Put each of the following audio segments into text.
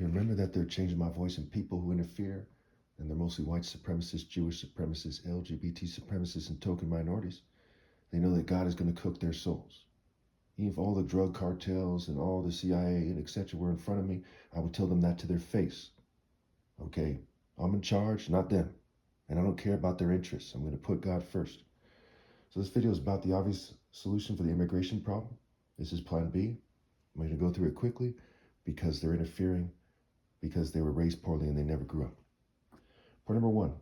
And remember that they're changing my voice, and people who interfere, and they're mostly white supremacists, Jewish supremacists, LGBT supremacists, and token minorities. They know that God is going to cook their souls. Even if all the drug cartels and all the CIA and etc. were in front of me, I would tell them that to their face. Okay, I'm in charge, not them. And I don't care about their interests. I'm going to put God first. So this video is about the obvious solution for the immigration problem. This is plan B. I'm going to go through it quickly because they're interfering, because they were raised poorly and they never grew up. Point number one,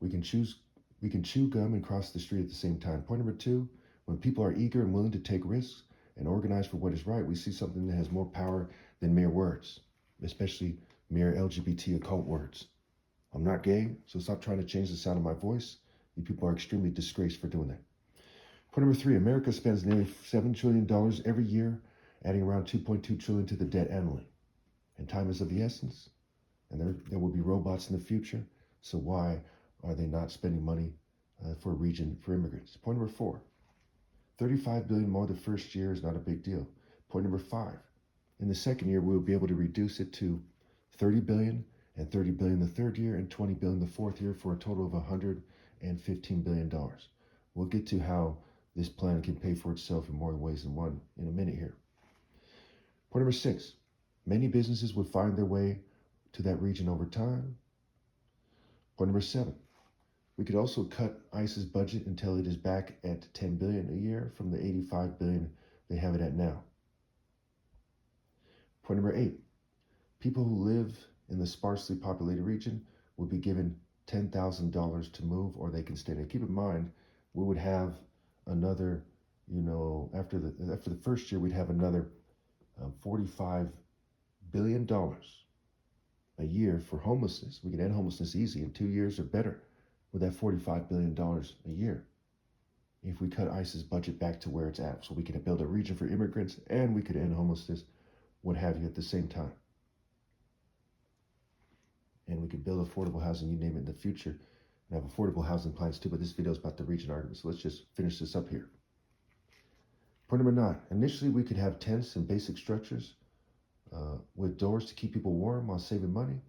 we can chew gum and cross the street at the same time. Point number two, when people are eager and willing to take risks and organize for what is right, we see something that has more power than mere words, especially mere LGBT occult words. I'm not gay, so stop trying to change the sound of my voice. You people are extremely disgraced for doing that. Point number three, America spends nearly $7 trillion every year, adding around $2.2 trillion to the debt annually. And time is of the essence, and there will be robots in the future, so why are they not spending money for a region for immigrants? Point number four, $35 billion more the first year is not a big deal. Point number five, in the second year, we will be able to reduce it to $30 billion and $30 billion the third year and $20 billion the fourth year for a total of $115 billion. We'll get to how this plan can pay for itself in more ways than one in a minute here. Point number six, many businesses would find their way to that region over time. Point number seven, we could also cut ICE's budget until it is back at $10 billion a year from the $85 billion they have it at now. Point number eight, people who live in the sparsely populated region would be given $10,000 to move, or they can stay there. Keep in mind, we would have another, after the first year, we'd have another $45 billion a year for homelessness. We could end homelessness easy in 2 years or better with that $45 billion a year if we cut ICE's budget back to where it's at. So we could build a region for immigrants and we could end homelessness, what have you, at the same time. And we could build affordable housing, you name it, in the future, and have affordable housing plans too. But this video is about the region argument, so let's just finish this up here. Point number nine, initially we could have tents and basic structures with doors to keep people warm while saving money.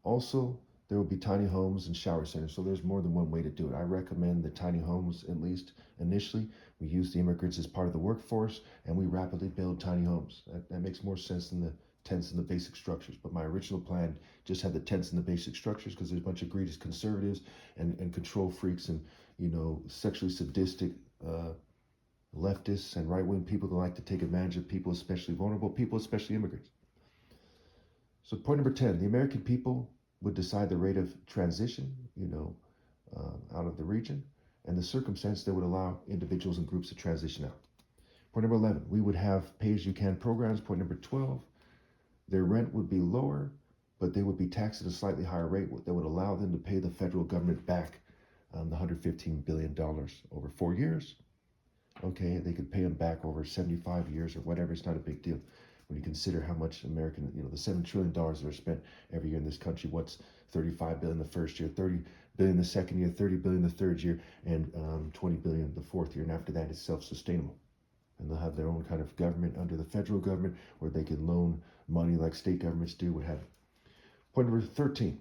Also, there will be tiny homes and shower centers, so there's more than one way to do it. I recommend the tiny homes, at least initially. We use the immigrants as part of the workforce, and we rapidly build tiny homes. That makes more sense than the tents and the basic structures. But my original plan just had the tents and the basic structures because there's a bunch of greedy conservatives and control freaks and, sexually sadistic leftists and right-wing people that like to take advantage of people, especially vulnerable people, especially immigrants. So point number 10, the American people would decide the rate of transition, out of the region and the circumstance that would allow individuals and groups to transition out. Point number 11, we would have pay-as-you-can programs. Point number 12, their rent would be lower, but they would be taxed at a slightly higher rate that would allow them to pay the federal government back the $115 billion over 4 years. Okay, they could pay them back over 75 years or whatever. It's not a big deal when you consider how much American, the $7 trillion that are spent every year in this country. What's $35 billion the first year, $30 billion the second year, $30 billion the third year, and $20 billion the fourth year. And after that, it's self-sustainable. And they'll have their own kind of government under the federal government where they can loan money like state governments do, what have you. Point number 13,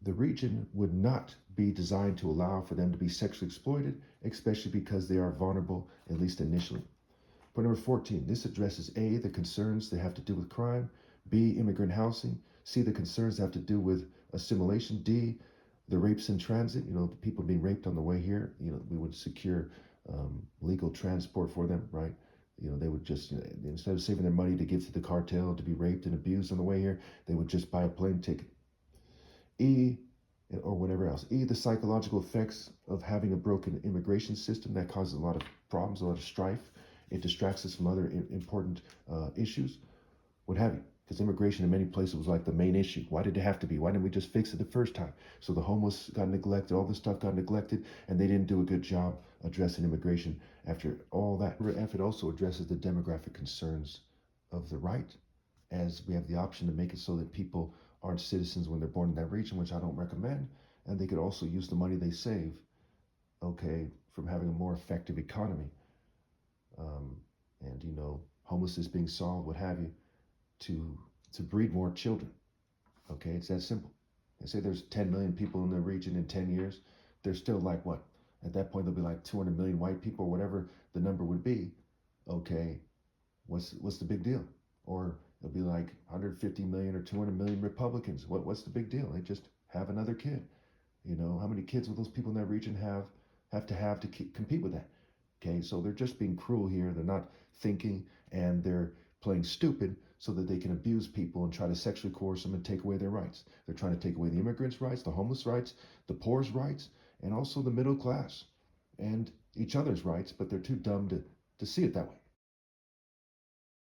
the region would not be designed to allow for them to be sexually exploited, especially because they are vulnerable, at least initially. Point number 14, this addresses A, the concerns that have to do with crime, B, immigrant housing, C, the concerns that have to do with assimilation, D, the rapes in transit, people being raped on the way here, we would secure legal transport for them, right? They would just, instead of saving their money to give to the cartel to be raped and abused on the way here, they would just buy a plane ticket. E, or whatever else. E, the psychological effects of having a broken immigration system that causes a lot of problems, a lot of strife. It distracts us from other important issues, what have you. Because immigration in many places was like the main issue. Why did it have to be? Why didn't we just fix it the first time? So the homeless got neglected, all this stuff got neglected, and they didn't do a good job addressing immigration after all that. F, it also addresses the demographic concerns of the right, as we have the option to make it so that people aren't citizens when they're born in that region, which I don't recommend. And they could also use the money they save, from having a more effective economy. And, homelessness being solved, what have you, to to breed more children. Okay, it's that simple. They say there's 10 million people in the region in 10 years. There's still like what? At that point, there'll be like 200 million white people or whatever the number would be. Okay, what's the big deal? Or it'll be like 150 million or 200 million Republicans. What's the big deal? They just have another kid. You know, how many kids will those people in that region have to compete with that? Okay, so they're just being cruel here. They're not thinking, and they're playing stupid so that they can abuse people and try to sexually coerce them and take away their rights. They're trying to take away the immigrants' rights, the homeless rights, the poor's rights, and also the middle class and each other's rights, but they're too dumb to see it that way.